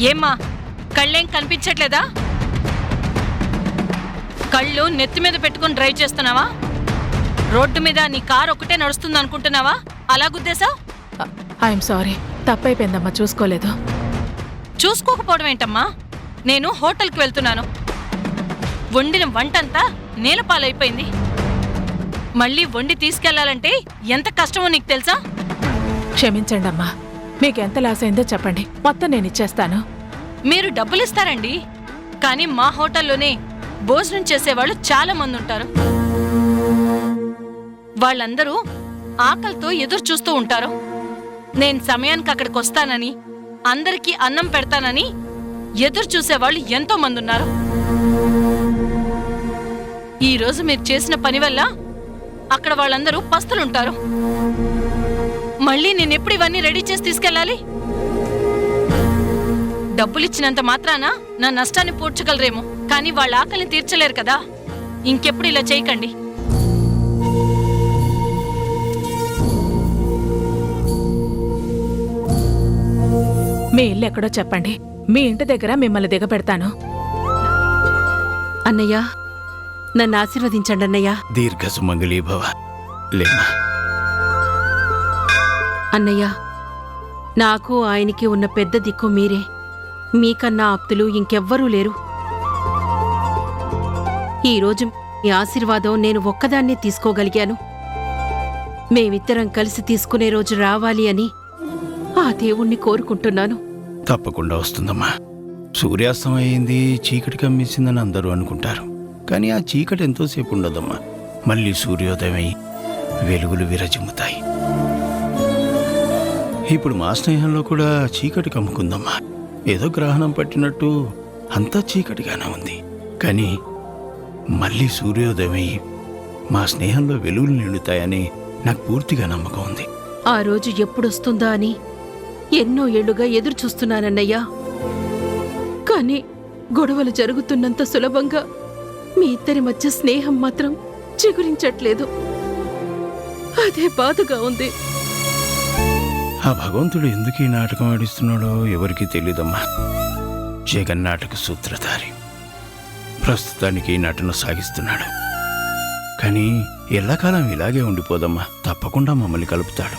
ఏమ్మా, కళ్ళేం కనిపించట్లేదా? కళ్ళు నెత్తి మీద పెట్టుకుని డ్రైవ్ చేస్తున్నావా? రోడ్డు మీద నీ కారు ఒకటే నడుస్తుంది అనుకుంటున్నావా? అలా గుద్దేశావ్? ఐఎమ్ సారీ, తప్పైపోయిందమ్మా, చూసుకోలేదు. చూసుకోకపోవడం ఏంటమ్మా? నేను హోటల్కి వెళ్తున్నాను. వండిన వంటంతా నేలపాలైపోయింది. మళ్ళీ వండి తీసుకెళ్లాలంటే ఎంత కష్టమో నీకు తెలుసా? క్షమించండి అమ్మా, మీకెంత లాస్ అయిందో చెప్పండి, మొత్తం నేను ఇచ్చేస్తాను. మీరు డబ్బులిస్తారండి, కానీ మా హోటల్లోనే భోజనం చేసేవాళ్ళు చాలా మంది ఉంటారు. వాళ్ళందరూ ఆకలితో ఎదురు చూస్తూ ఉంటారు. నేను సమయానికి అక్కడికి వస్తానని, అందరికీ అన్నం పెడతానని ఎదురు చూసేవాళ్ళు ఎంతో మంది ఉన్నారు. ఈరోజు మీరు చేసిన పని వల్ల అక్కడ వాళ్ళందరూ పస్తులుంటారు. మళ్ళీ నేనెప్పుడు ఇవన్నీ రెడీ చేసి తీసుకెళ్ళాలి? డబ్బులిచ్చినంత మాత్రాన నా నష్టాన్ని పూడ్చగలరేమో, కానీ వాళ్ళ ఆకలిని తీర్చలేరు కదా. ఇంకెప్పుడు ఇలా చేయకండి. మీ ఇల్లు ఎక్కడో చెప్పండి, మీ ఇంటి దగ్గర మిమ్మల్ని దిగపెడతాను. అన్నయ్య, నన్ను ఆశీర్వదించండి అన్నయ్య. దీర్ఘ సుమంగళీ భవ. లేమ్మా. అన్నయ్య, నాకు ఆయనకి ఉన్న పెద్ద దిక్కు మీరే. మీకన్నా ఆప్తులు ఇంకెవ్వరూ లేరు. ఈరోజు మీ ఆశీర్వాదం నేను ఒక్కదాన్నే తీసుకోగలిగాను. మేమిద్దరం కలిసి తీసుకునే రోజు రావాలి అని ఆ దేవుణ్ణి కోరుకుంటున్నాను. తప్పకుండా వస్తుందమ్మా. సూర్యాస్తం అయింది, చీకటి కమ్మేసిందని అందరూ అనుకుంటారు, కానీ ఆ చీకటి ఎంతోసేపు ఉండదమ్మా. మళ్ళీ సూర్యోదయం అయి వెలుగులు విరజిమ్ముతాయి. ఇప్పుడు మా స్నేహంలో కూడా చీకటి కమ్ముకుందమ్మా. ఏదో గ్రహణం పట్టినట్టు అంతా చీకటిగానే ఉంది, కానీ మళ్ళీ సూర్యోదయం అయి మా స్నేహంలో వెలుగులు నిండుతాయని నాకు పూర్తిగా నమ్మకం ఉంది. ఆ రోజు ఎప్పుడొస్తుందా అని ఎన్నో ఏళ్లుగా ఎదురు చూస్తున్నానన్నయ్యా. కానీ గొడవలు జరుగుతున్నంత సులభంగా మీ ఇద్దరి మధ్య స్నేహం మాత్రం చిగురించట్లేదు. అదే బాధగా ఉంది. ఆ భగవంతుడు ఎందుకు ఈ నాటకం ఆడిస్తున్నాడో ఎవరికీ తెలియదమ్మా. జగన్నాటక సూత్రధారి ప్రస్తుతానికి నటన సాగిస్తున్నాడు, కానీ ఎల్లకాలం ఇలాగే ఉండిపోదమ్మా. తప్పకుండా మమ్మల్ని కలుపుతాడు.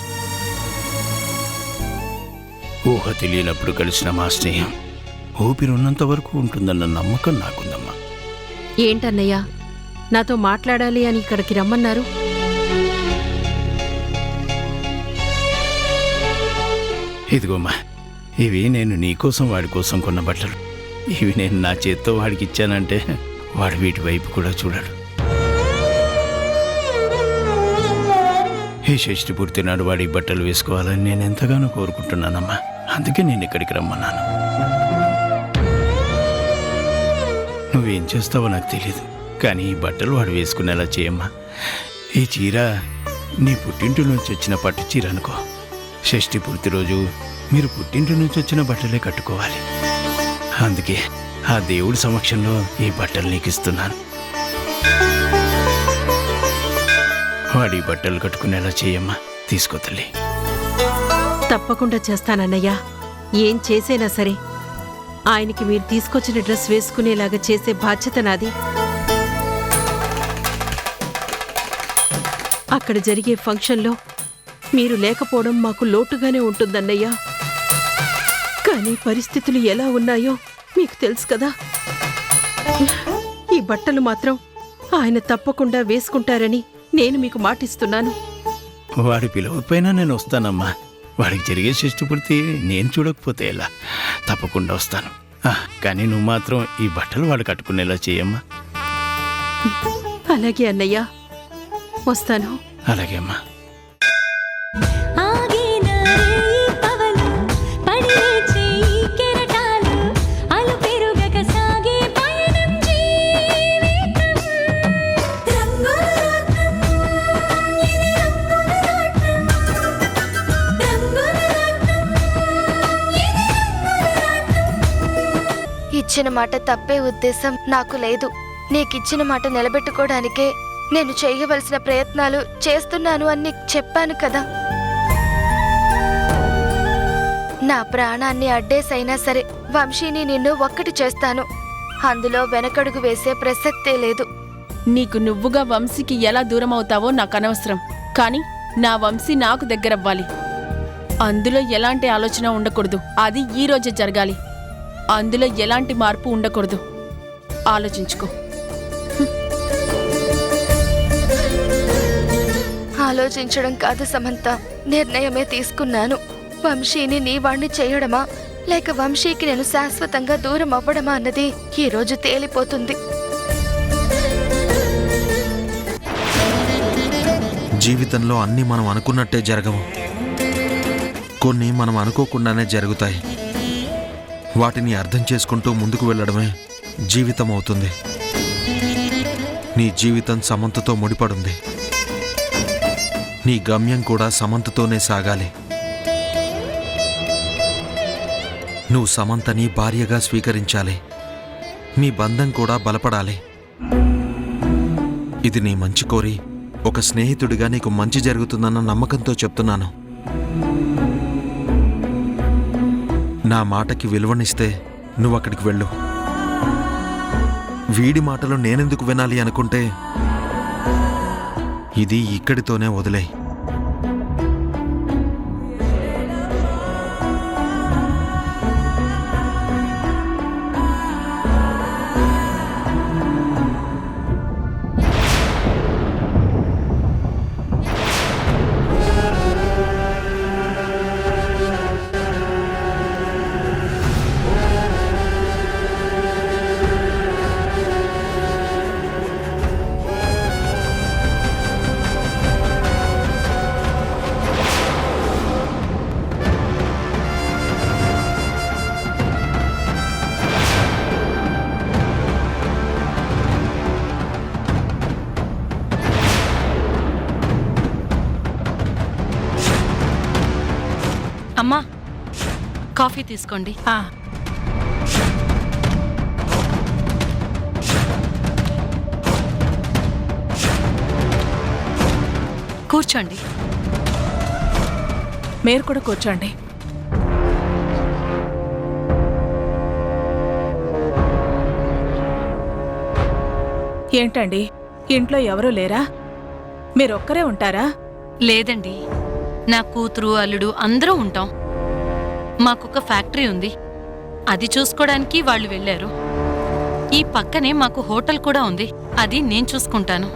ఊహ తెలియనప్పుడు కలిసిన మా స్నేహం ఊపిరున్నంత వరకు ఉంటుందన్న నమ్మకం నాకుందమ్మా. ఏంటన్నయ్యా, నాతో మాట్లాడాలి అని ఇక్కడికి రమ్మన్నారు? ఇదిగోమ్మా, ఇవి నేను నీకోసం వాడి కోసం కొన్న బట్టలు. ఇవి నేను నా చేత్తో వాడికి ఇచ్చానంటే వాడు వీటి వైపు కూడా చూడాడు. ఈ షష్ఠి పూర్తి నాడు వాడి బట్టలు వేసుకోవాలని నేను ఎంతగానో కోరుకుంటున్నానమ్మా. అందుకే నేను ఇక్కడికి రమ్మన్నాను. నువ్వేం చేస్తావో నాకు తెలియదు, కానీ ఈ బట్టలు వాడు వేసుకునేలా చేయమ్మా. ఈ చీర నీ పుట్టింటి నుంచి వచ్చిన పట్టు చీర అనుకో. షష్ఠి పూర్తి రోజు మీరు పుట్టింటి నుంచి వచ్చిన బట్టలే కట్టుకోవాలి. అందుకే ఆ దేవుడి సమక్షంలో ఈ బట్టలు నీకు ఇస్తున్నాను. వాడి బట్టలు కట్టుకునేలా చేయమ్మా. తీసుకో తల్లి. తప్పకుండా చేస్తానన్నయ్యా. ఏం చేసైనా సరే ఆయనకి మీరు తీసుకొచ్చిన డ్రెస్ వేసుకునేలాగా చేసే బాధ్యత నాది. అక్కడ జరిగే ఫంక్షన్లో మీరు లేకపోవడం మాకు లోటుగానే ఉంటుందన్నయ్యా. కానీ పరిస్థితులు ఎలా ఉన్నాయో మీకు తెలుసు కదా. ఈ బట్టలు మాత్రం ఆయన తప్పకుండా వేసుకుంటారని నేను మీకు మాటిస్తున్నాను. వాడి పిలవకపోయినా నేను వస్తానమ్మా. వాడికి జరిగే షష్ఠి పూర్తి నేను చూడకపోతే ఎలా? తప్పకుండా వస్తాను. కానీ నువ్వు మాత్రం ఈ బట్టలు వాడు కట్టుకునేలా చేయమ్మా. అలాగే అన్నయ్య, వస్తాను. అలాగే అమ్మా. ఇచ్చిన మాట తప్పే ఉద్దేశం నాకు లేదు. నీకిచ్చిన మాట నిలబెట్టుకోవడానికే నేను చేయవలసిన ప్రయత్నాలు చేస్తున్నాను అని నీకు చెప్పాను కదా. నా ప్రాణాన్ని అడ్డేసైనా సరే వంశీని నిన్ను ఒక్కటి చేస్తాను. అందులో వెనకడుగు వేసే ప్రసక్తే లేదు. నీకు నువ్వుగా వంశీకి ఎలా దూరం అవుతావో నాకు అనవసరం, కానీ నా వంశీ నాకు దగ్గరవ్వాలి. అందులో ఎలాంటి ఆలోచన ఉండకూడదు. అది ఈ రోజే జరగాలి. అందులో ఎలాంటి మార్పు ఉండకూడదు. ఆలోచించుకో. ఆలోచించడం కాదు సమంత, నిర్ణయమే తీసుకున్నాను. వంశీని నీ వాణ్ణి చేయడమా లేక వంశీకి నేను శాశ్వతంగా దూరం అవ్వడమా అన్నది ఈ రోజు తేలిపోతుంది. జీవితంలో అన్నీ మనం అనుకున్నట్టే జరగవు. కొన్ని మనం అనుకోకుండానే జరుగుతాయి. వాటిని అర్థం చేసుకుంటూ ముందుకు వెళ్ళడమే జీవితం అవుతుంది. నీ జీవితం సమంతతో ముడిపడుంది. నీ గమ్యం కూడా సమంతతోనే సాగాలి. నువ్వు సమంతని భార్యగా స్వీకరించాలి. మీ బంధం కూడా బలపడాలి. ఇది నీ మంచి కోరి ఒక స్నేహితుడిగా నీకు మంచి జరుగుతుందన్న నమ్మకంతో చెప్తున్నాను. నా మాటకి విలువనిస్తే నువ్వక్కడికి వెళ్ళు. వీడి మాటలు నేనెందుకు వినాలి అనుకుంటే ఇది ఇక్కడితోనే వదిలేయ్. అమ్మా, కాఫీ తీసుకోండి. ఆ, కూర్చోండి. మీరు కూడా కూర్చోండి. ఏంటండి, ఇంట్లో ఎవరూ లేరా? మీరొక్కరే ఉంటారా? లేదండి, నా కూతురు అల్లుడు అందరూ ఉంటాం. మాకొక ఫ్యాక్టరీ ఉంది, అది చూసుకోవడానికి వాళ్ళు వెళ్ళారు. ఈ పక్కనే మాకు హోటల్ కూడా ఉంది, అది నేను చూసుకుంటాను.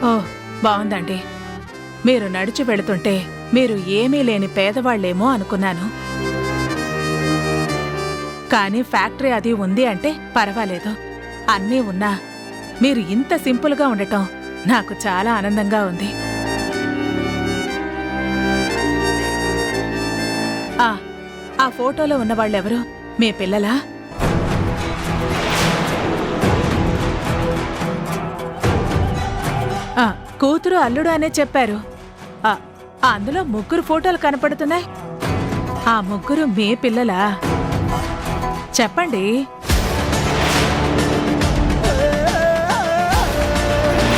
ఓ, బావుందండి. మీరు నడిచి వెళుతుంటే మీరు ఏమీ లేని పేదవాళ్లేమో అనుకున్నాను. కానీ ఫ్యాక్టరీ అది ఉంది అంటే పర్వాలేదు. అన్నీ ఉన్నా మీరు ఇంత సింపుల్గా ఉండటం నాకు చాలా ఆనందంగా ఉంది. ఆ ఫోటోలో ఉన్నవాళ్ళెవరు? మీ పిల్లలా? కూతురు అల్లుడు అనే చెప్పారు. అందులో ముగ్గురు ఫోటోలు కనపడుతున్నాయి. ఆ ముగ్గురు మీ పిల్లలా? చెప్పండి.